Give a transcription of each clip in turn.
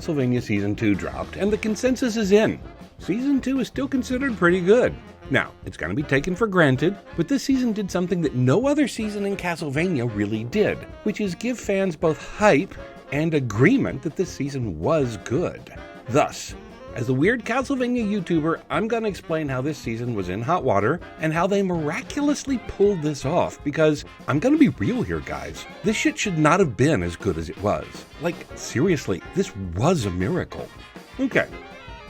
Castlevania Season 2 dropped, and the consensus is in. Season 2 is still considered pretty good. Now, it's going to be taken for granted, but this season did something that no other season in Castlevania really did, which is give fans both hype and agreement that this season was good. Thus, as a weird Castlevania YouTuber, I'm going to explain how this season was in hot water and how they miraculously pulled this off, because I'm going to be real here, guys. This shit should not have been as good as it was. Like, seriously, this was a miracle. Okay,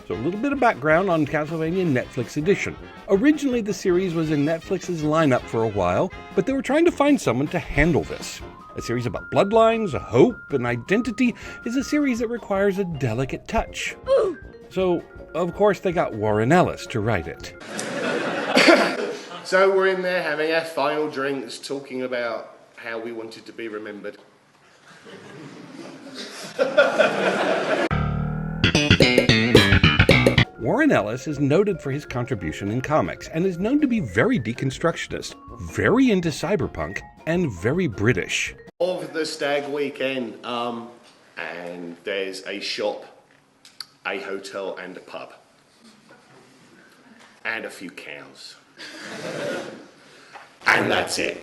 so a little bit of background on Castlevania Netflix Edition. Originally, the series was in Netflix's lineup for a while, but they were trying to find someone to handle this. A series about bloodlines, hope, and identity is a series that requires a delicate touch. Ooh. So, of course, they got Warren Ellis to write it. So we're in there having our final drinks, talking about how we wanted to be remembered. Warren Ellis is noted for his contribution in comics and is known to be very deconstructionist, very into cyberpunk, and very British. Of the stag weekend, and there's a shop, a hotel and a pub. And a few cows. And that's it.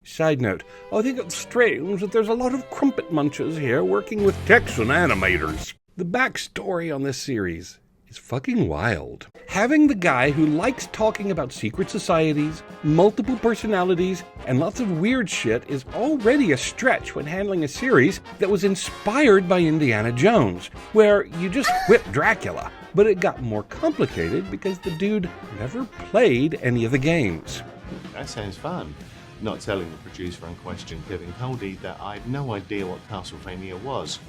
Side note, I think it's strange that there's a lot of crumpet munchers here working with Texan animators. The backstory on this series is fucking wild. Having the guy who likes talking about secret societies, multiple personalities, and lots of weird shit is already a stretch when handling a series that was inspired by Indiana Jones, where you just whip Dracula. But it got more complicated because the dude never played any of the games. That sounds fun. Not telling the producer in question, Kevin Coldy, that I had no idea what Castlevania was.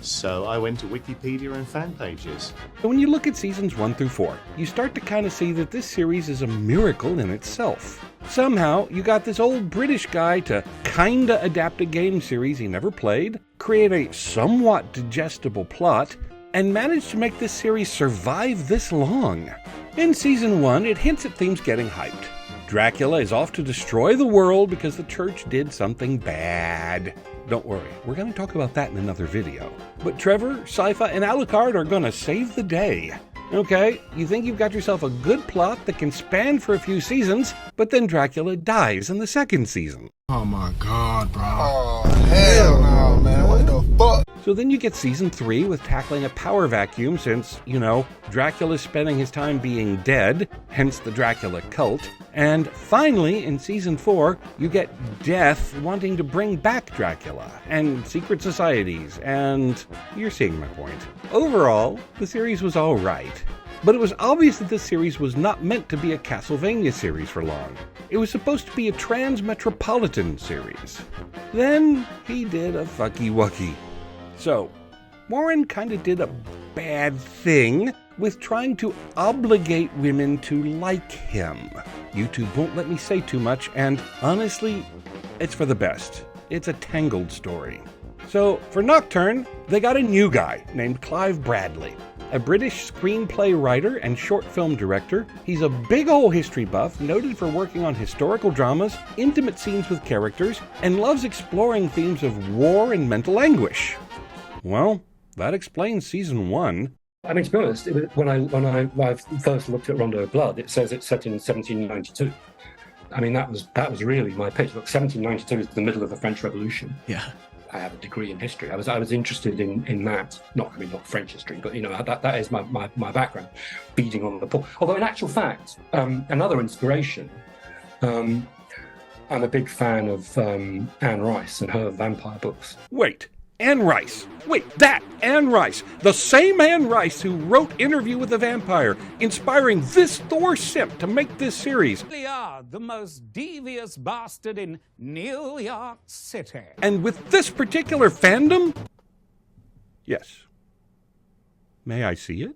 So I went to Wikipedia and fan pages. But when you look at seasons 1 through 4, you start to kind of see that this series is a miracle in itself. Somehow, you got this old British guy to kinda adapt a game series he never played, create a somewhat digestible plot, and manage to make this series survive this long. In season 1, it hints at themes getting hyped. Dracula is off to destroy the world because the church did something bad. Don't worry, we're going to talk about that in another video. But Trevor, Sypha, and Alucard are going to save the day. Okay, you think you've got yourself a good plot that can span for a few seasons, but then Dracula dies in the second season. Oh my god, bro. Oh, hell no, man. What the fuck? So then you get season 3 with tackling a power vacuum since, Dracula's spending his time being dead, hence the Dracula cult. And finally, in season 4, you get Death wanting to bring back Dracula, and secret societies, and you're seeing my point. Overall, the series was alright. But it was obvious that this series was not meant to be a Castlevania series for long. It was supposed to be a trans-metropolitan series. Then, he did a fucky-wucky. So, Warren kinda did a bad thing with trying to obligate women to like him. YouTube won't let me say too much, and honestly, it's for the best. It's a tangled story. So, for Nocturne, they got a new guy named Clive Bradley. A British screenplay writer and short film director, he's a big ol' history buff, noted for working on historical dramas, intimate scenes with characters, and loves exploring themes of war and mental anguish. Well, that explains season 1. I mean, to be honest, when I first looked at Rondo of Blood, it says it's set in 1792. I mean, that was really my pitch. Look, 1792 is the middle of the French Revolution. Yeah. I have a degree in history. I was interested in that. Not French history, but that is my background, beating on the poor. Although in actual fact, another inspiration. I'm a big fan of Anne Rice and her vampire books. Wait, Anne Rice. Anne Rice. The same Anne Rice who wrote Interview with the Vampire, inspiring this Thor simp to make this series. They are the most devious bastard in New York City. And with this particular fandom? Yes. May I see it?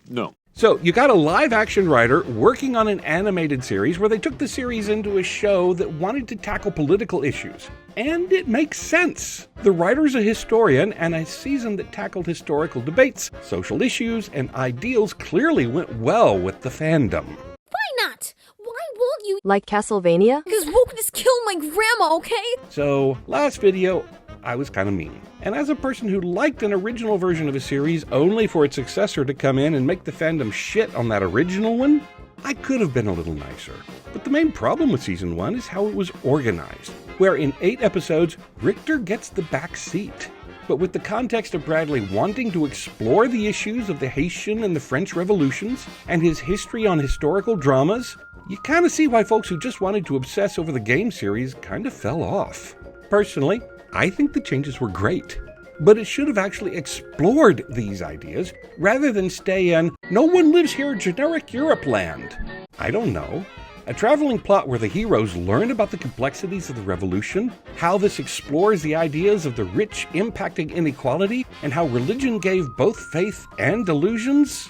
No. So, you got a live-action writer working on an animated series where they took the series into a show that wanted to tackle political issues. And it makes sense. The writer's a historian, and a season that tackled historical debates, social issues, and ideals clearly went well with the fandom. Why not? Why won't you? Like Castlevania? Because wokeness killed my grandma, okay? So, last video, I was kind of mean. And as a person who liked an original version of a series only for its successor to come in and make the fandom shit on that original one, I could have been a little nicer. But the main problem with Season 1 is how it was organized, where in 8 episodes, Richter gets the back seat. But with the context of Bradley wanting to explore the issues of the Haitian and the French revolutions, and his history on historical dramas, you kind of see why folks who just wanted to obsess over the game series kind of fell off. Personally, I think the changes were great, but it should have actually explored these ideas rather than stay in "no one lives here" generic Europe land. I don't know. A traveling plot where the heroes learn about the complexities of the revolution, how this explores the ideas of the rich impacting inequality, and how religion gave both faith and delusions.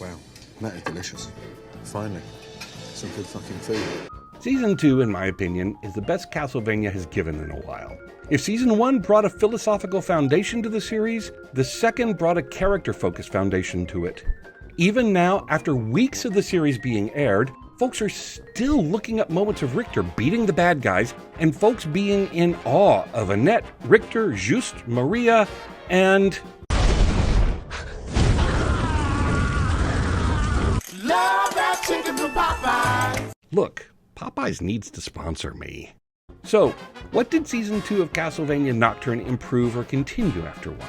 Wow, that is delicious. Finally, some good fucking food. Season 2, in my opinion, is the best Castlevania has given in a while. If Season 1 brought a philosophical foundation to the series, the second brought a character-focused foundation to it. Even now, after weeks of the series being aired, folks are still looking up moments of Richter beating the bad guys, and folks being in awe of Annette, Richter, Just, Maria, and... Love that chicken from Popeyes. Look, Popeyes needs to sponsor me. So, what did Season 2 of Castlevania Nocturne improve or continue after 1?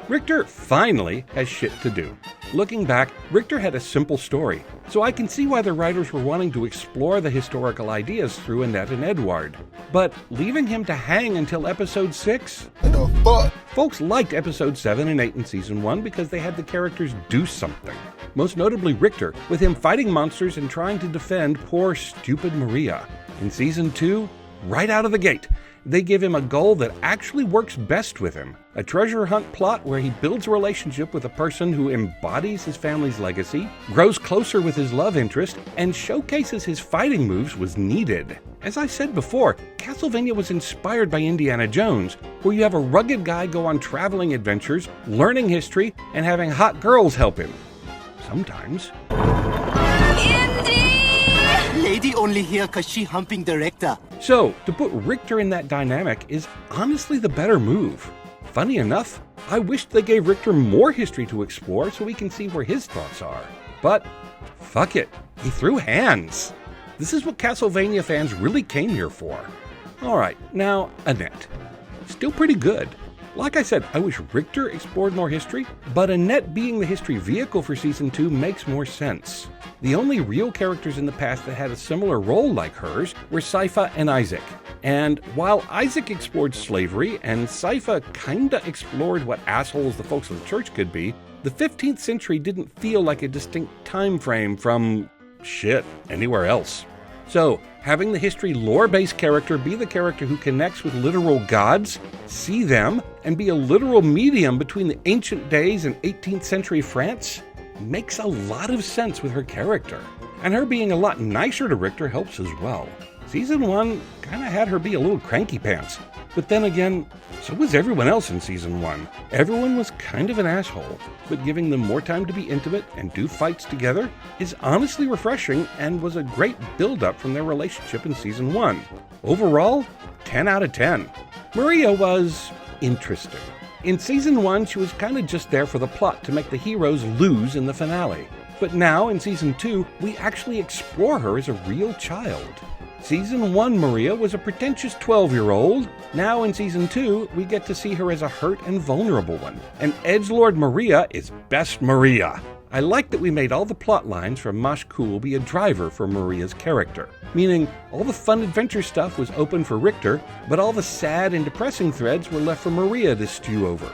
Richter finally has shit to do. Looking back, Richter had a simple story, so I can see why the writers were wanting to explore the historical ideas through Annette and Edward. But leaving him to hang until episode 6? What the fuck? Folks liked episodes 7 and 8 in Season 1 because they had the characters do something. Most notably Richter, with him fighting monsters and trying to defend poor, stupid Maria. In Season 2, right out of the gate, they give him a goal that actually works best with him. A treasure hunt plot where he builds a relationship with a person who embodies his family's legacy, grows closer with his love interest, and showcases his fighting moves was needed. As I said before, Castlevania was inspired by Indiana Jones, where you have a rugged guy go on traveling adventures, learning history, and having hot girls help him. Sometimes. Lady only here cause she humping director. So, to put Richter in that dynamic is honestly the better move. Funny enough, I wished they gave Richter more history to explore so we can see where his thoughts are. But, fuck it, he threw hands. This is what Castlevania fans really came here for. Alright, now, Annette. Still pretty good. Like I said, I wish Richter explored more history, but Annette being the history vehicle for Season 2 makes more sense. The only real characters in the past that had a similar role like hers were Sypha and Isaac. And while Isaac explored slavery and Sypha kinda explored what assholes the folks of the church could be, the 15th century didn't feel like a distinct time frame from, shit, anywhere else. So, having the history lore-based character be the character who connects with literal gods, see them, and be a literal medium between the ancient days and 18th century France makes a lot of sense with her character. And her being a lot nicer to Richter helps as well. Season 1 kinda had her be a little cranky pants, but then again, so was everyone else in Season 1. Everyone was kind of an asshole, but giving them more time to be intimate and do fights together is honestly refreshing and was a great build-up from their relationship in Season 1. Overall, 10 out of 10. Maria was interesting. In Season 1, she was kind of just there for the plot to make the heroes lose in the finale. But now, in Season 2, we actually explore her as a real child. Season 1 Maria was a pretentious 12-year-old. Now in Season 2, we get to see her as a hurt and vulnerable one. And Edgelord Maria is best Maria. I like that we made all the plot lines from Mosh Cool be a driver for Maria's character. Meaning, all the fun adventure stuff was open for Richter, but all the sad and depressing threads were left for Maria to stew over.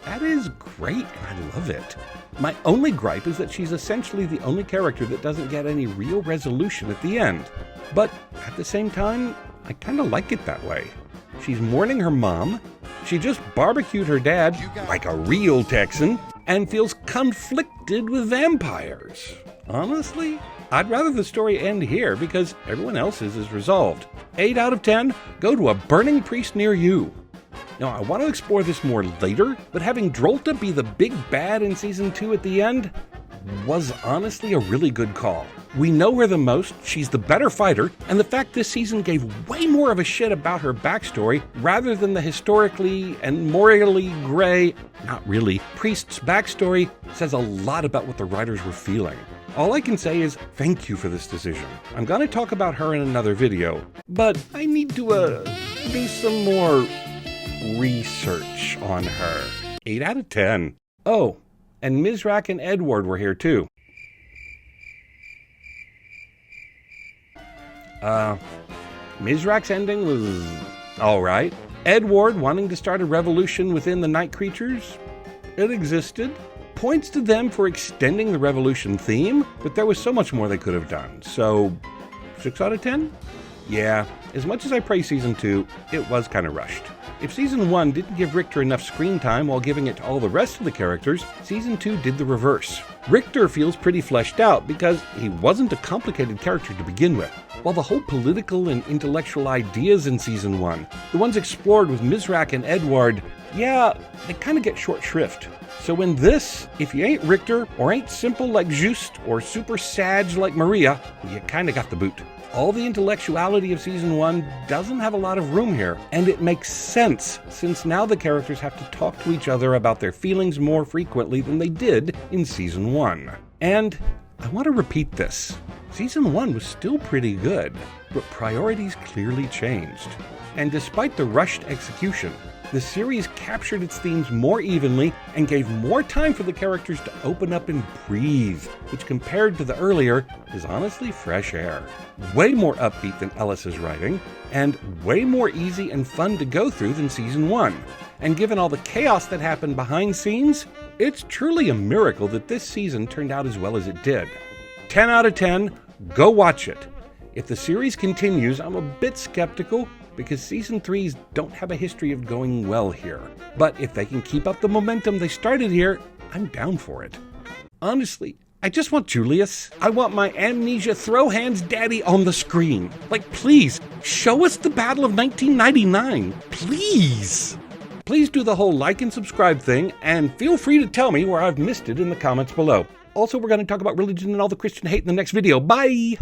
That is great, and I love it. My only gripe is that she's essentially the only character that doesn't get any real resolution at the end. But at the same time, I kinda like it that way. She's mourning her mom, she just barbecued her dad, like a real Texan, and feels conflicted with vampires. Honestly, I'd rather the story end here because everyone else's is resolved. 8 out of 10, go to a burning priest near you. Now, I want to explore this more later, but having Drolta be the big bad in Season 2 at the end, was honestly a really good call. We know her the most, she's the better fighter, and the fact this season gave way more of a shit about her backstory rather than the historically and morally gray, not really, priest's backstory says a lot about what the writers were feeling. All I can say is thank you for this decision. I'm gonna talk about her in another video, but I need to do some more research on her. 8 out of 10. Oh, and Mizrak and Edward were here too. Mizrak's ending was alright. Edward wanting to start a revolution within the night creatures, it existed. Points to them for extending the revolution theme, but there was so much more they could have done. So, 6 out of 10? Yeah, as much as I praise Season 2, it was kind of rushed. If Season 1 didn't give Richter enough screen time while giving it to all the rest of the characters, Season 2 did the reverse. Richter feels pretty fleshed out because he wasn't a complicated character to begin with. While the whole political and intellectual ideas in Season 1, the ones explored with Mizrak and Edward, yeah, they kind of get short shrift. So in this, if you ain't Richter, or ain't simple like Just, or super sage like Maria, you kind of got the boot. All the intellectuality of Season 1 doesn't have a lot of room here, and it makes sense since now the characters have to talk to each other about their feelings more frequently than they did in Season 1. And I want to repeat this. Season 1 was still pretty good, but priorities clearly changed. And despite the rushed execution, the series captured its themes more evenly and gave more time for the characters to open up and breathe, which compared to the earlier is honestly fresh air. Way more upbeat than Ellis's writing, and way more easy and fun to go through than Season 1. And given all the chaos that happened behind scenes, it's truly a miracle that this season turned out as well as it did. 10 out of 10, go watch it. If the series continues, I'm a bit skeptical, because Season 3s don't have a history of going well here. But if they can keep up the momentum they started here, I'm down for it. Honestly, I just want Julius. I want my amnesia throw hands daddy on the screen. Like, please, show us the Battle of 1999. Please! Please do the whole like and subscribe thing, and feel free to tell me where I've missed it in the comments below. Also, we're going to talk about religion and all the Christian hate in the next video. Bye!